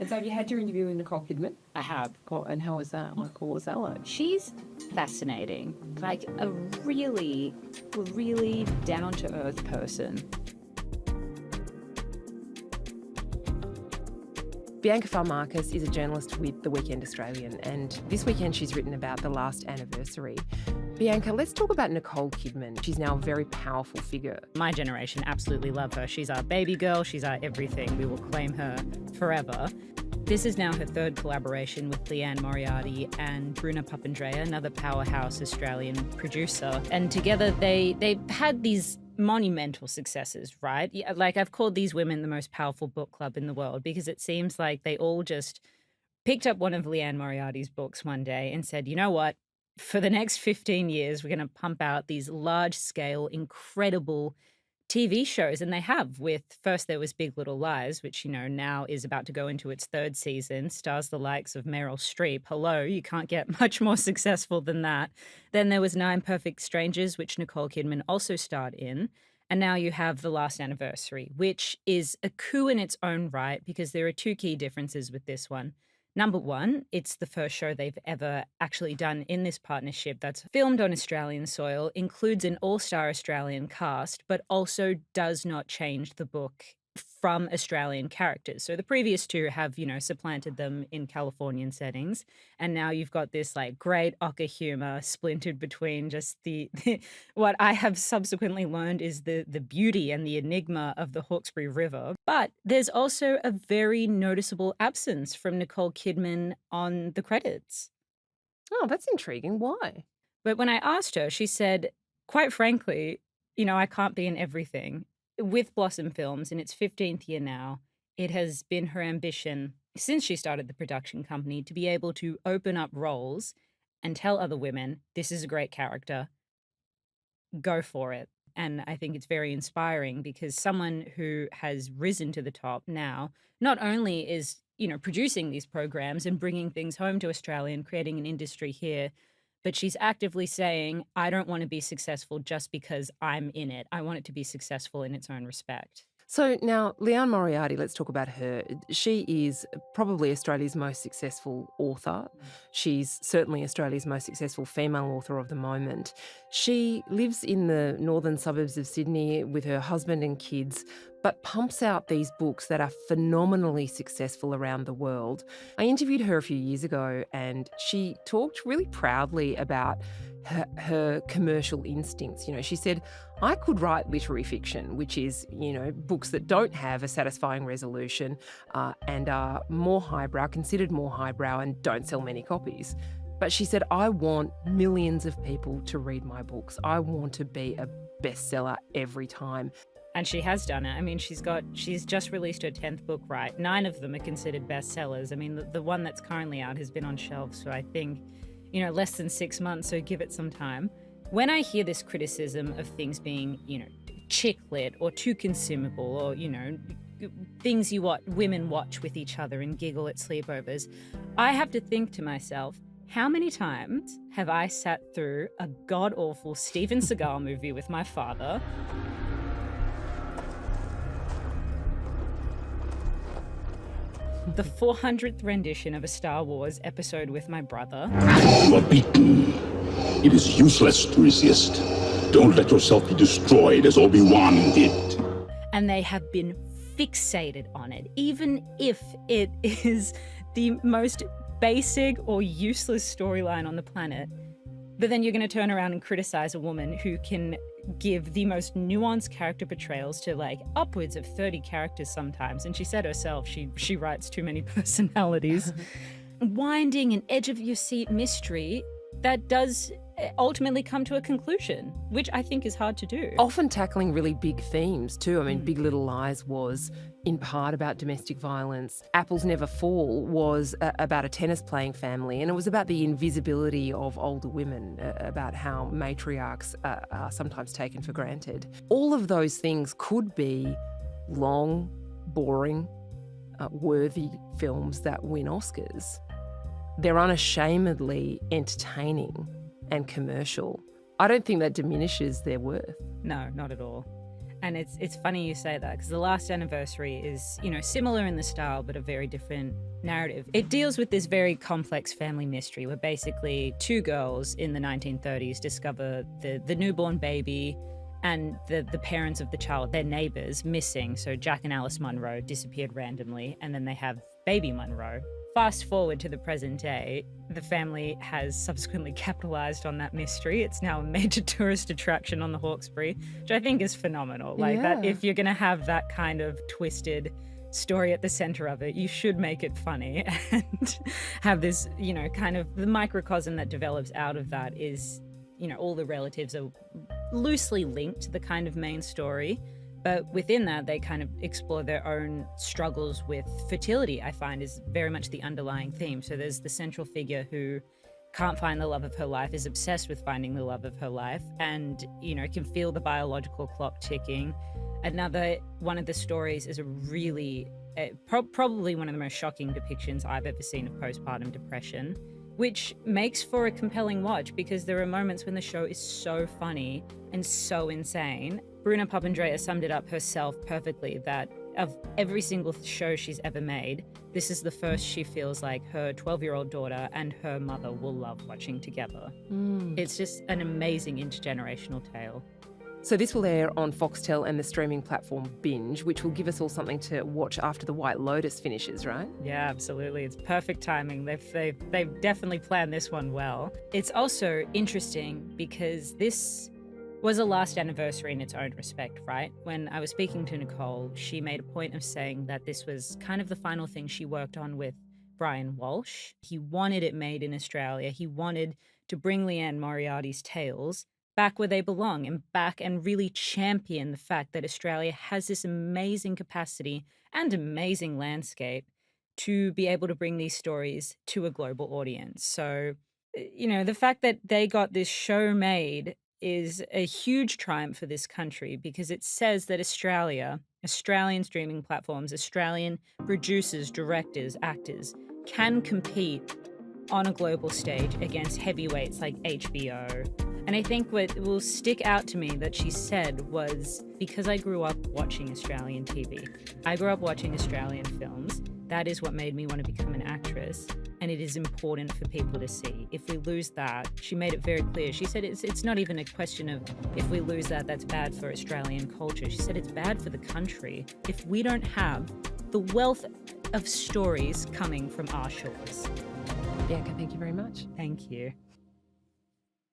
And so have you had your interview with Nicole Kidman? I have. And how was that? What was that like? She's fascinating. Like a really, really down-to-earth person. Bianca Farmarkis is a journalist with The Weekend Australian, and this weekend she's written about The Last Anniversary. Bianca, let's talk about Nicole Kidman. She's now a very powerful figure. My generation absolutely love her. She's our baby girl. She's our everything. We will claim her forever. This is now her third collaboration with Leanne Moriarty and Bruna Papandrea, another powerhouse Australian producer. And together they've had these monumental successes, right? Yeah, like I've called these women the most powerful book club in the world because it seems like they all just picked up one of Leanne Moriarty's books one day and said, you know what? For the next 15 years, we're going to pump out these large-scale, incredible TV shows. And they have with, first there was Big Little Lies, which, you know, now is about to go into its third season, stars the likes of Meryl Streep. Hello, you can't get much more successful than that. Then there was Nine Perfect Strangers, which Nicole Kidman also starred in. And now you have The Last Anniversary, which is a coup in its own right because there are two key differences with this one. Number one, it's the first show they've ever actually done in this partnership that's filmed on Australian soil, includes an all-star Australian cast, but also does not change the book from Australian characters. So the previous two have, you know, supplanted them in Californian settings. And now you've got this like great ochre humor splintered between just the what I have subsequently learned is the beauty and the enigma of the Hawkesbury River. But there's also a very noticeable absence from Nicole Kidman on the credits. Oh, that's intriguing. Why? But when I asked her, she said, quite frankly, you know, I can't be in everything. With Blossom Films, in its 15th year now, it has been her ambition since she started the production company to be able to open up roles and tell other women, this is a great character, go for it. And I think it's very inspiring because someone who has risen to the top now not only is, you know, producing these programs and bringing things home to Australia and creating an industry here, but she's actively saying, I don't want to be successful just because I'm in it. I want it to be successful in its own respect. So now, Leanne Moriarty, let's talk about her. She is probably Australia's most successful author. She's certainly Australia's most successful female author of the moment. She lives in the northern suburbs of Sydney with her husband and kids, but pumps out these books that are phenomenally successful around the world. I interviewed her a few years ago and she talked really proudly about her commercial instincts. You know, she said, I could write literary fiction, which is, you know, books that don't have a satisfying resolution and are more highbrow, considered more highbrow and don't sell many copies. But she said, I want millions of people to read my books. I want to be a bestseller every time. And she has done it. I mean, she's just released her 10th book, right? 9 of them are considered bestsellers. I mean, the one that's currently out has been on shelves for, I think, you know, less than 6 months, so give it some time. When I hear this criticism of things being, you know, chick lit or too consumable or, you know, things women watch with each other and giggle at sleepovers, I have to think to myself, how many times have I sat through a god-awful Steven Seagal movie with my father, the 400th rendition of a Star Wars episode with my brother? You are beaten. It is useless to resist. Don't let yourself be destroyed as Obi-Wan did. And they have been fixated on it, even if it is the most basic or useless storyline on the planet. But then you're going to turn around and criticize a woman who can give the most nuanced character portrayals to like upwards of 30 characters sometimes. And she said herself, she writes too many personalities. Winding an edge of your seat mystery that does ultimately come to a conclusion, which I think is hard to do. Often tackling really big themes too. I mean, Big Little Lies was in part about domestic violence. Apples Never Fall was about a tennis-playing family, and it was about the invisibility of older women, about how matriarchs are sometimes taken for granted. All of those things could be long, boring, worthy films that win Oscars. They're unashamedly entertaining and commercial. I don't think that diminishes their worth. No, not at all. And it's funny you say that, because The Last Anniversary is, similar in the style, but a very different narrative. It deals with this very complex family mystery where basically two girls in the 1930s discover the newborn baby and the parents of the child, their neighbors, missing. So Jack and Alice Munro disappeared randomly, and then they have baby Munro. Fast forward to the present day, the family has subsequently capitalized on that mystery. It's now a major tourist attraction on the Hawkesbury, which I think is phenomenal. That, if you're going to have that kind of twisted story at the center of it, you should make it funny and have this, kind of the microcosm that develops out of that is, all the relatives are loosely linked to the kind of main story. But within that, they kind of explore their own struggles with fertility, I find, is very much the underlying theme. So there's the central figure who can't find the love of her life, is obsessed with finding the love of her life, and, can feel the biological clock ticking. Another one of the stories is a really, probably one of the most shocking depictions I've ever seen of postpartum depression, which makes for a compelling watch because there are moments when the show is so funny and so insane. Bruna Papandreou summed it up herself perfectly, that of every single show she's ever made, this is the first she feels like her 12-year-old daughter and her mother will love watching together. It's just an amazing intergenerational tale. So this will air on Foxtel and the streaming platform Binge, which will give us all something to watch after The White Lotus finishes, right? Yeah, absolutely. It's perfect timing. They've definitely planned this one well. It's also interesting because this was a last anniversary in its own respect, right? When I was speaking to Nicole, she made a point of saying that this was kind of the final thing she worked on with Brian Walsh. He wanted it made in Australia. He wanted to bring Liane Moriarty's tales back where they belong and back and really champion the fact that Australia has this amazing capacity and amazing landscape to be able to bring these stories to a global audience. So, the fact that they got this show made is a huge triumph for this country because it says that Australian streaming platforms, Australian producers, directors, actors can compete on a global stage against heavyweights like HBO. And I think what will stick out to me that she said was, because I grew up watching Australian TV, I grew up watching Australian films, that is what made me want to become an actress. And it is important for people to see. If we lose that, she made it very clear. She said it's not even a question of if we lose that, that's bad for Australian culture. She said it's bad for the country if we don't have the wealth of stories coming from our shores. Bianca, thank you very much. Thank you.